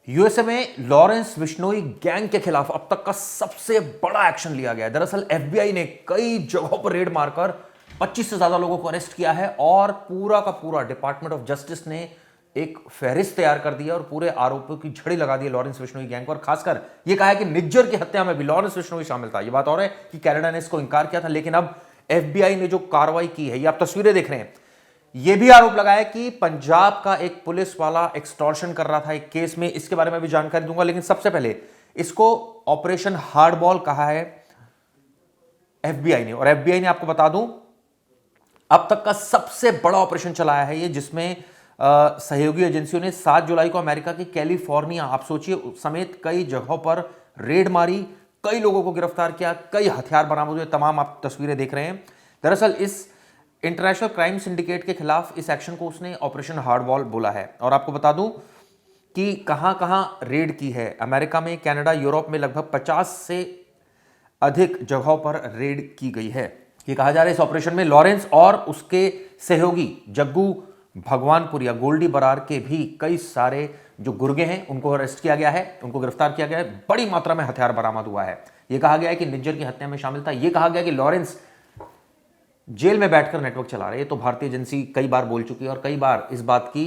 USA में Lawrence Bishnoi gang के खिलाफ अब तक का सबसे बड़ा एक्शन लिया गया है। दरअसल एफबीआई ने कई जगहों पर रेड मारकर 25 से ज्यादा लोगों को अरेस्ट किया है और पूरा का पूरा डिपार्टमेंट ऑफ जस्टिस ने एक फहरिस्त तैयार कर दिया और पूरे आरोपियों की झड़ी लगा दी है लॉरेंस बिश्नोई गैंग पर। खासकर यह कहा है कि निज्जर की हत्या में भी लॉरेंस बिश्नोई शामिल था। यह बात और है कि कनाडा ने इसको इंकार किया था, लेकिन अब एफबीआई ने जो कार्रवाई की है, ये आप तस्वीरें देख रहे हैं, यह भी आरोप लगाया कि पंजाब का एक पुलिस वाला एक्सटॉर्शन कर रहा था एक केस में। इसके बारे में भी जानकारी दूंगा, लेकिन सबसे पहले इसको ऑपरेशन हार्डबॉल कहा है एफबीआई ने। और एफबीआई ने, आपको बता दूं, अब तक का सबसे बड़ा ऑपरेशन चलाया है ये, जिसमें सहयोगी एजेंसियों ने 7 जुलाई को अमेरिका की कैलिफोर्निया, आप सोचिए, समेत कई जगहों पर रेड मारी, कई लोगों को गिरफ्तार किया, कई हथियार बरामद हुए। तमाम आप तस्वीरें देख रहे हैं। दरअसल इस इंटरनेशनल क्राइम सिंडिकेट के खिलाफ इस एक्शन को उसने ऑपरेशन हार्डबॉल बोला है। और आपको बता दूं कि कहां कहां रेड की है। अमेरिका में, कनाडा, यूरोप में लगभग 50 से अधिक जगहों पर रेड की गई है। ये कहा जा रहा है इस ऑपरेशन में लॉरेंस और उसके सहयोगी जग्गू भगवानपुरिया, गोल्डी बरार के भी कई सारे जो गुर्गे हैं उनको अरेस्ट किया गया है, उनको गिरफ्तार किया गया है। बड़ी मात्रा में हथियार बरामद हुआ है। यह कहा गया है कि निज्जर की हत्या में शामिल था। यह कहा गया कि लॉरेंस जेल में बैठकर नेटवर्क चला रहे हैं। तो भारतीय एजेंसी कई बार बोल चुकी है और कई बार इस बात की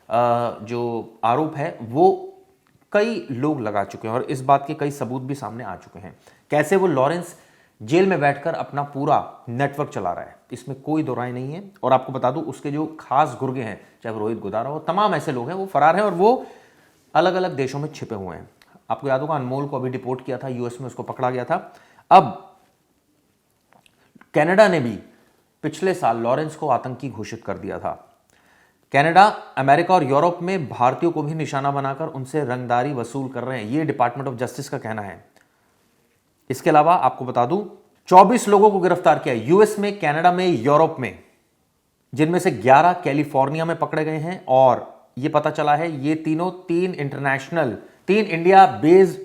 जो आरोप है वो कई लोग लगा चुके हैं और इस बात के कई सबूत भी सामने आ चुके हैं, कैसे वो लॉरेंस जेल में बैठकर अपना पूरा नेटवर्क चला रहा है। इसमें कोई दो राय नहीं है। और आपको बता दूं, उसके जो खास गुर्गे हैं, चाहे वो रोहित गोदारा हो, तमाम ऐसे लोग हैं, वो फरार हैं और वो अलग अलग देशों में छिपे हुए हैं। आपको याद होगा, अनमोल को अभी डिपोर्ट किया था यूएस में, उसको पकड़ा गया था। अब कनाडा ने भी पिछले साल लॉरेंस को आतंकी घोषित कर दिया था। कनाडा, अमेरिका और यूरोप में भारतीयों को भी निशाना बनाकर उनसे रंगदारी वसूल कर रहे हैं, यह डिपार्टमेंट ऑफ जस्टिस का कहना है। इसके अलावा आपको बता दूं, 24 लोगों को गिरफ्तार किया यूएस में, कनाडा में, यूरोप में, जिनमें से 11 कैलिफोर्निया में पकड़े गए हैं। और यह पता चला है ये तीनों तीन India based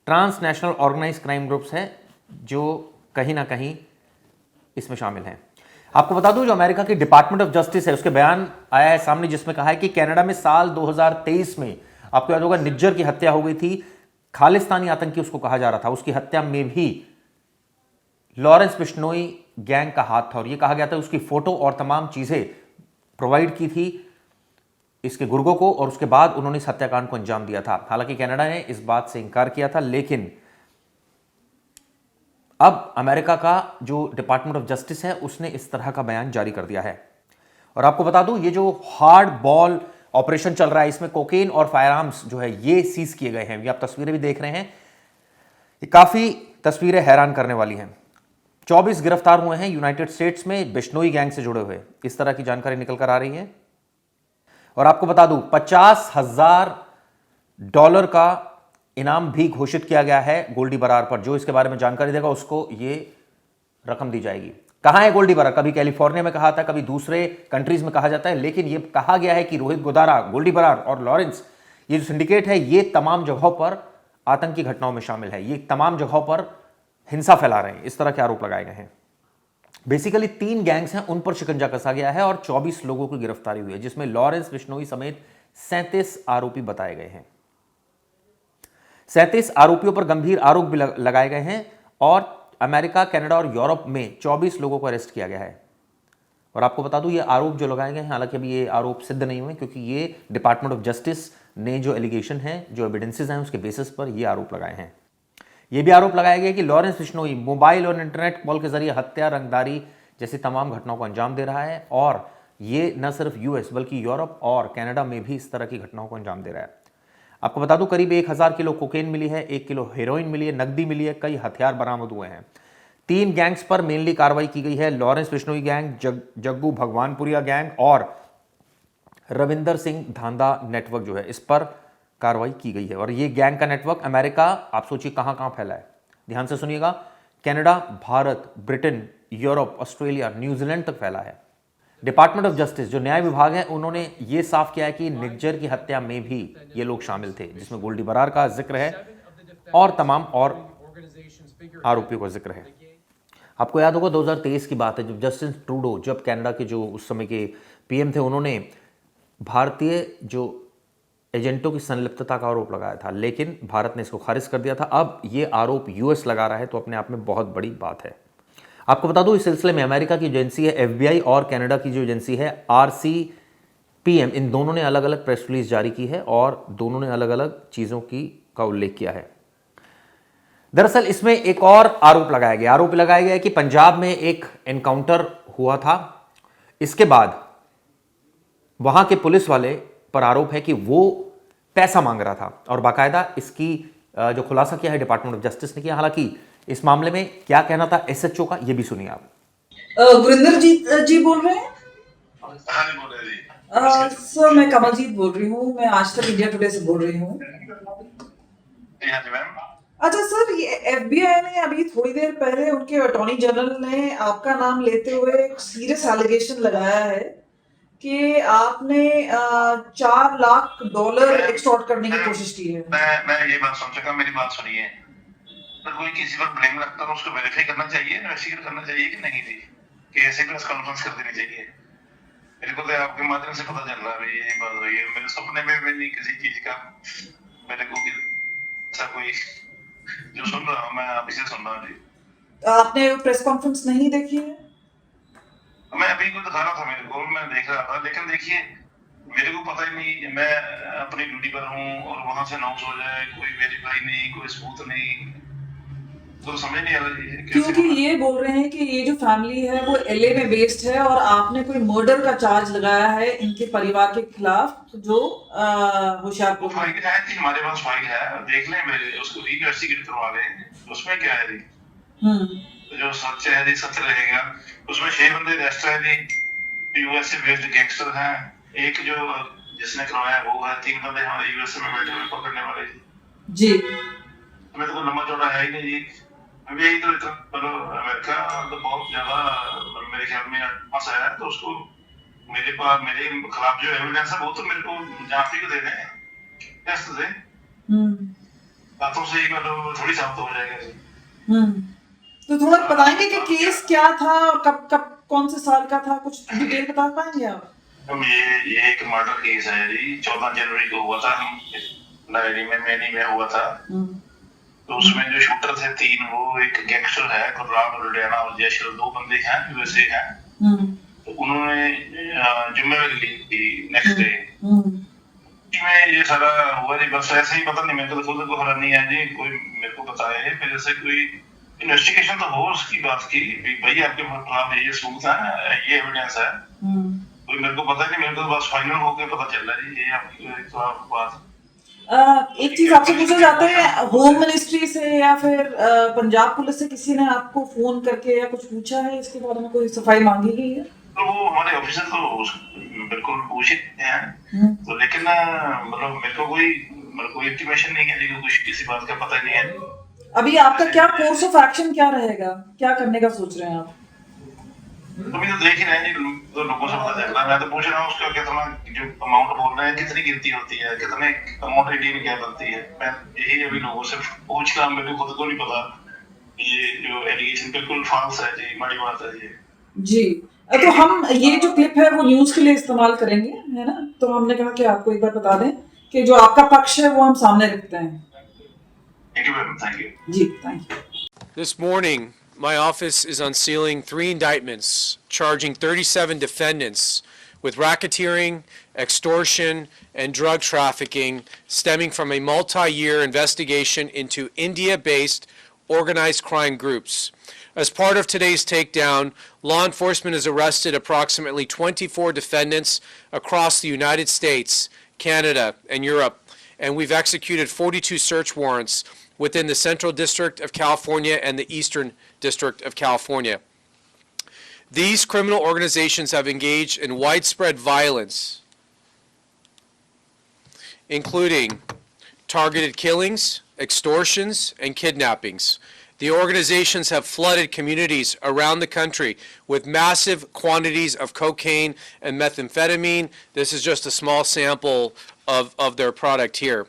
transnational organise crime groups हैं जो कहीं ना कहीं इसमें शामिल हैं। आपको बता दूं, जो अमेरिका की डिपार्टमेंट ऑफ जस्टिस है, उसके बयान आया है सामने, जिसमें कहा है कि कनाडा में साल 2023 में, आपको याद होगा, निज्जर की हत्या हो गई थी। खालिस्तानी आतंकी उसको कहा जा रहा था। उसकी हत्या में भी लॉरेंस बिश्नोई गैंग का हाथ था और यह कहा गया था उसकी फोटो और तमाम चीजें प्रोवाइड की थी इसके गुर्गों को, और उसके बाद उन्होंने इस हत्याकांड को अंजाम दिया था। हालांकि कनाडा ने इस बात से इंकार किया था, लेकिन अब अमेरिका का जो डिपार्टमेंट ऑफ जस्टिस है उसने इस तरह का बयान जारी कर दिया है। और आपको बता दूं, ये जो हार्ड बॉल ऑपरेशन चल रहा है, इसमें कोकेन और फायर आर्म्स जो है ये सीज किए गए हैं। ये आप तस्वीरें भी देख रहे हैं, ये काफी तस्वीरें हैरान करने वाली हैं। 24 गिरफ्तार हुए हैं यूनाइटेड स्टेट्स में बिश्नोई गैंग से जुड़े हुए, इस तरह की जानकारी निकल कर आ रही है। और आपको बता दूं, $50,000 का इनाम भी घोषित किया गया है गोल्डी बरार पर। जो इसके बारे में जानकारी देगा उसको ये रकम दी जाएगी। कहां है गोल्डी बरार? कभी कैलिफोर्निया में कहा था, कभी दूसरे कंट्रीज में कहा जाता है, लेकिन यह कहा गया है कि रोहित गोदारा, गोल्डी बरार और लॉरेंस, ये जो सिंडिकेट है, ये तमाम जगहों पर आतंकी घटनाओं में शामिल है। ये तमाम जगहों पर हिंसा फैला रहे हैं, इस तरह के आरोप लगाए गए हैं। बेसिकली 3 गैंग्स हैं, उन पर शिकंजा कसा गया है और 24 लोगों की गिरफ्तारी हुई है, जिसमें लॉरेंस बिश्नोई समेत 37 आरोपी बताए गए हैं। 37 आरोपियों पर गंभीर आरोप भी लगाए गए हैं और अमेरिका, कनाडा और यूरोप में 24 लोगों को अरेस्ट किया गया है। और आपको बता दूं, ये आरोप जो लगाए गए हैं, हालांकि अभी ये आरोप सिद्ध नहीं हुए, क्योंकि ये डिपार्टमेंट ऑफ जस्टिस ने जो एलिगेशन है, जो एविडेंसेस हैं, उसके बेसिस पर ये आरोप लगाए हैं। ये भी आरोप लगाया गया कि लॉरेंस बिश्नोई मोबाइल और इंटरनेट कॉल के जरिए हत्या, रंगदारी जैसी तमाम घटनाओं को अंजाम दे रहा है। और ये न सिर्फ यूएस बल्कि यूरोप और कनाडा में भी इस तरह की घटनाओं को अंजाम दे रहा है। आपको बता दूं, करीब 1000 किलो कोकेन मिली है, 1 किलो हेरोइन मिली है, नकदी मिली है, कई हथियार बरामद हुए हैं। 3 गैंग्स पर मेनली कार्रवाई की गई है, Lawrence Bishnoi gang, Jaggu Bhagwanpuria gang और रविंदर सिंह धांधा नेटवर्क जो है, इस पर कार्रवाई की गई है। और ये गैंग का नेटवर्क अमेरिका, आप सोचिए कहां कहां फैला है। ध्यान से सुनिएगा, Canada, Bharat, Britain, Europe, Australia, New Zealand तक फैला है। डिपार्टमेंट ऑफ जस्टिस, जो न्याय विभाग है, उन्होंने ये साफ किया है कि निज्जर की हत्या में भी ये लोग शामिल थे, जिसमें गोल्डी बरार का जिक्र है और तमाम और आरोपियों का जिक्र है। आपको याद होगा 2023 की बात है, जब जस्टिन ट्रूडो, जब कनाडा के जो उस समय के पीएम थे, उन्होंने भारतीय जो एजेंटों की संलिप्तता का आरोप लगाया था, लेकिन भारत ने इसको खारिज कर दिया था। अब ये आरोप यूएस लगा रहा है, तो अपने आप में बहुत बड़ी बात है। आपको बता दूं, इस सिलसिले में अमेरिका की जो एजेंसी है एफबीआई और कनाडा की जो एजेंसी है आरसीपीएम, इन दोनों ने अलग अलग प्रेस रिलीज जारी की है और दोनों ने अलग अलग चीज़ों का उल्लेख किया है। दरअसल इसमें एक और आरोप लगाया गया है कि पंजाब में एक एनकाउंटर हुआ था। इसके बाद वहां के पुलिस वाले पर आरोप है कि वो पैसा मांग रहा था और बाकायदा इसकी जो खुलासा किया है डिपार्टमेंट ऑफ जस्टिस ने किया। हालांकि इस मामले में क्या कहना था एसएचओ का, ये भी सुनिए आप। गुरिंदर जी बोल रहे हैं? हाँ जी, बोल रहे जी। सर, मैं कमलजीत बोल रही हूँ। मैं आज तक इंडिया टुडे से बोल रही हूँ। हाँ जी मैम। अच्छा सर, ये एफबीआई ने अभी थोड़ी देर पहले उनके अटॉर्नी जनरल ने आपका नाम लेते हुए एक सीरियस एलिगेशन लगाया है कि आपने $4 लाख एक्सटॉर्ट करने की कोशिश की है। मैं ये बात समझ सका, मेरी बात सुनिए। अगर कोई किसी पर ब्लेम लगता है उसको वेरीफाई करना चाहिए, इन्वेस्टिगेट करना चाहिए कि नहीं जी, कि ऐसे प्रेस कॉन्फ्रेंस कर देनी चाहिए। मेरे को तो आपके माध्यम से पता चल रहा है ये बात हुई है। मेरे सपने में भी नहीं किसी चीज का मेरे को ऐसा कोई जो सुन रहा हूँ, मैं आप इसे सुन रहा हूँ जी। आपने प्रेस कॉन्फ्रेंस नहीं देखी है? मैं अभी को दिखा रहा था, मेरे को मैं देख रहा था, लेकिन देखिए मेरे को पता ही नहीं, मैं अपनी ड्यूटी पर हूँ और वहां से अनाउंस हो जाए, कोई वेरीफाई नहीं, कोई सबूत नहीं, तो समझ नहीं आ रहा है क्योंकि ये बोल रहे हैं कि ये जो फैमिली है वो एलए में बेस्ड है और आपने कोई मर्डर का चार्ज लगाया है इनके परिवार के खिलाफ, जो होशियारपुर में। फाइल है कि हमारे पास फाइल है, देख लें, मेरे उसको रीइन्वेस्टिगेट करवा लें, उसमें क्या है जी। जो सच है जी सच रहेगा। उसमें 6 बंदे अरेस्ट है जी, यूएसए बेस्ड गैंगस्टर हैं। एक जो जिसने करवाया वो है, 3 बंदे हमारे यूएसए में बैठे हुए पकड़ने वाले जी। मैं तो लंबा चौड़ा है ही नहीं जी। अभी यही तो इतना अमेरिका तो बहुत ज्यादा मेरे ख्याल में पास आया है, तो उसको मेरे पास मेरे खिलाफ जो एविडेंस है वो तो मेरे को जांच को दे दें, टेस्ट दे, बातों से ही मतलब थोड़ी साबित हो जाएगा जी। तो थोड़ा बताएंगे कि केस क्या था और कब कब कौन से साल का था, कुछ डिटेल बता पाएंगे आप? ये एक मर्डर केस है जी, 14 जनवरी को हुआ था, हम डायरी में मैनी में हुआ था। तो उसमें जो शूटर थे 3, वो एक गैंगस्टर है गुरराम लुधियाना और जयशल, 2 बंदे हैं यूएसए हैं। तो उन्होंने जिम्मेवारी ली थी नेक्स्ट डे में ये सारा हुआ जी। बस ऐसे ही, पता नहीं, मेरे को तो खुद को खबर नहीं है जी, कोई मेरे को बताए फिर ऐसे कोई इन्वेस्टिगेशन तो हो उसकी बात की, भाई आपके खिलाफ ये सबूत है, ये एविडेंस है, कोई मेरे को पता नहीं, मेरे को बस फाइनल होके पता चल रहा है ये आपकी बात। एक चीज आपसे पूछना चाहते हैं, होम मिनिस्ट्री से या फिर पंजाब पुलिस से किसी ने आपको फोन करके या कुछ पूछा है इसके बारे में, कोई सफाई मांगी गई है? तो वो हमारे ऑफिसर तो बिल्कुल पूछते हैं, तो लेकिन मतलब मेरे को कोई इंटीमेशन नहीं है जी, कुछ किसी बात का पता नहीं है। अभी आपका क्या कोर्स ऑफ एक्शन क्या रहेगा, क्या करने का सोच रहे हैं आप? तो मैं तो देख ही रहे हैं जी, तो लोगों से पता चल रहा है। मैं तो पूछ रहा हूँ उसका कितना, जो अमाउंट बोल रहे हैं कितनी गिनती होती है, कितने अमाउंट एडीएम क्या बनती है। मैं यही अभी लोगों से पूछ कर, मेरे को खुद को नहीं पता, ये जो एलिगेशन बिल्कुल फॉल्स है जी, बड़ी बात है जी। तो हम ये जो क्लिप है वो न्यूज के लिए इस्तेमाल करेंगे, है ना? तो हमने कहा कि आपको एक बार बता दें कि जो आपका पक्ष है वो हम सामने रखते हैं। Thank you ma'am, thank you जी, thank you. This morning, my office is unsealing 3 indictments charging 37 defendants with racketeering, extortion, and drug trafficking stemming from a multi-year investigation into India-based organized crime groups. As part of today's takedown, law enforcement has arrested approximately 24 defendants across the United States, Canada, and Europe, and we've executed 42 search warrants within the Central District of California and the Eastern District of California. These criminal organizations have engaged in widespread violence, including targeted killings, extortions, and kidnappings. The organizations have flooded communities around the country with massive quantities of cocaine and methamphetamine. This is just a small sample of their product here.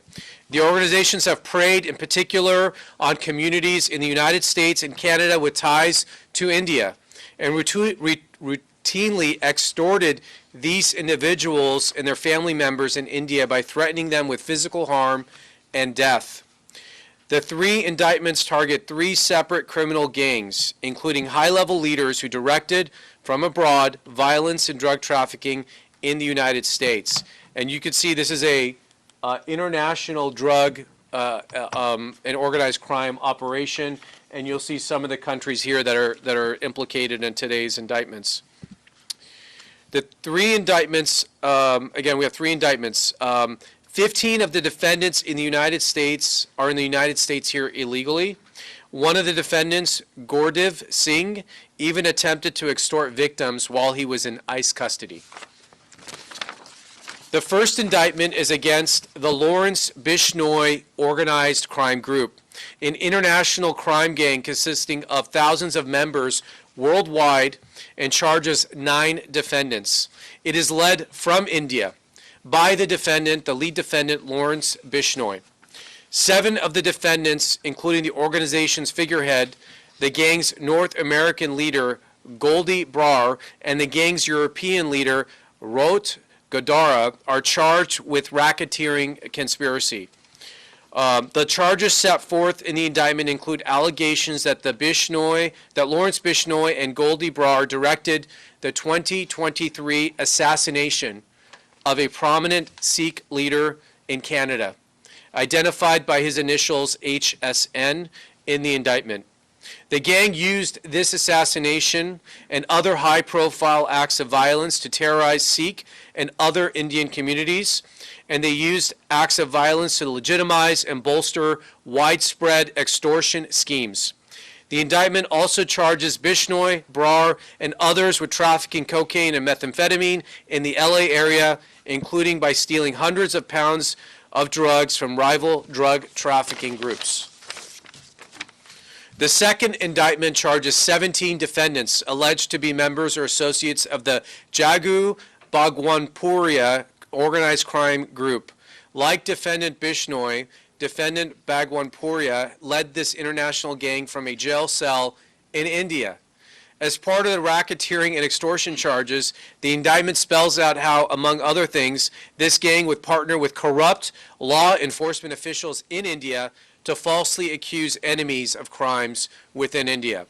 The organizations have preyed in particular on communities in the United States and Canada with ties to India and routinely extorted these individuals and their family members in India by threatening them with physical harm and death. The 3 indictments target 3 separate criminal gangs, including high-level leaders who directed from abroad violence and drug trafficking in the United States. And you can see this is a international drug and organized crime operation, and you'll see some of the countries here that are implicated in today's indictments. The 3 indictments, again, we have 3 indictments. 15 of the defendants in the United States are in the United States here illegally. One of the defendants, Gurdeep Singh, even attempted to extort victims while he was in ICE custody. The first indictment is against the Lawrence Bishnoi organized crime group, an international crime gang consisting of thousands of members worldwide, and charges 9 defendants. It is led from India by the defendant, the lead defendant, Lawrence Bishnoi. 7 of the defendants, including the organization's figurehead, the gang's North American leader, Goldie Brar, and the gang's European leader, Rot Godara, are charged with racketeering conspiracy. The charges set forth in the indictment include allegations that Lawrence Bishnoi and Goldie Brar directed the 2023 assassination of a prominent Sikh leader in Canada, identified by his initials HSN in the indictment. The gang used this assassination and other high-profile acts of violence to terrorize Sikh and other Indian communities, and they used acts of violence to legitimize and bolster widespread extortion schemes. The indictment also charges Bishnoi, Brar, and others with trafficking cocaine and methamphetamine in the LA area, including by stealing hundreds of pounds of drugs from rival drug trafficking groups. The second indictment charges 17 defendants alleged to be members or associates of the Jagu Bhagwanpuria organized crime group. Like defendant Bishnoi, defendant Bhagwanpuria led this international gang from a jail cell in India. As part of the racketeering and extortion charges, the indictment spells out how, among other things, this gang would partner with corrupt law enforcement officials in India to falsely accuse enemies of crimes within India.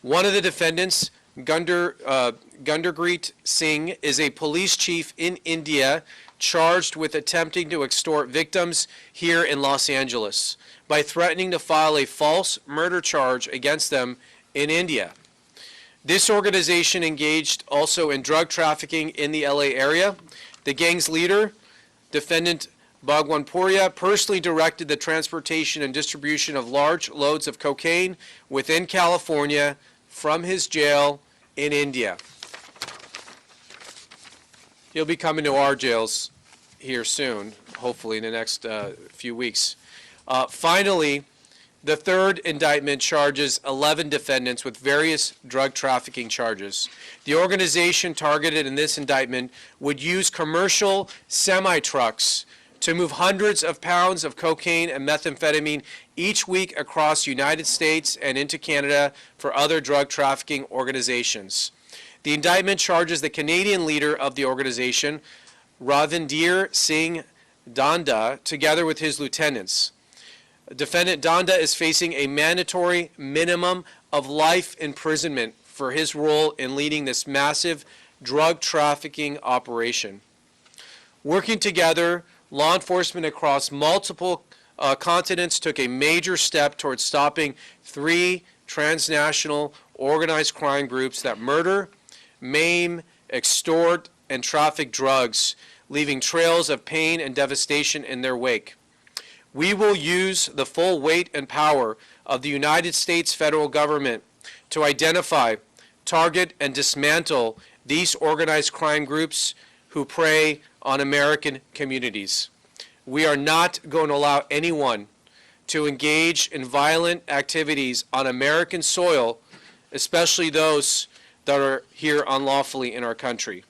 One of the defendants, Gunderpreet Singh, is a police chief in India charged with attempting to extort victims here in Los Angeles by threatening to file a false murder charge against them in India. This organization engaged also in drug trafficking in the LA area. The gang's leader, defendant Bhagwanpuria, personally directed the transportation and distribution of large loads of cocaine within California from his jail in India. He'll be coming to our jails here soon, hopefully in the next few weeks. Finally, the third indictment charges 11 defendants with various drug trafficking charges. The organization targeted in this indictment would use commercial semi-trucks to move hundreds of pounds of cocaine and methamphetamine each week across the United States and into Canada for other drug trafficking organizations. The indictment charges the Canadian leader of the organization, Ravindir Singh Danda, together with his lieutenants. Defendant Danda is facing a mandatory minimum of life imprisonment for his role in leading this massive drug trafficking operation. Working together, law enforcement across multiple continents took a major step towards stopping 3 transnational organized crime groups that murder, maim, extort, and traffic drugs, leaving trails of pain and devastation in their wake. We will use the full weight and power of the United States federal government to identify, target, and dismantle these organized crime groups who prey on American communities. We are not going to allow anyone to engage in violent activities on American soil, especially those that are here unlawfully in our country.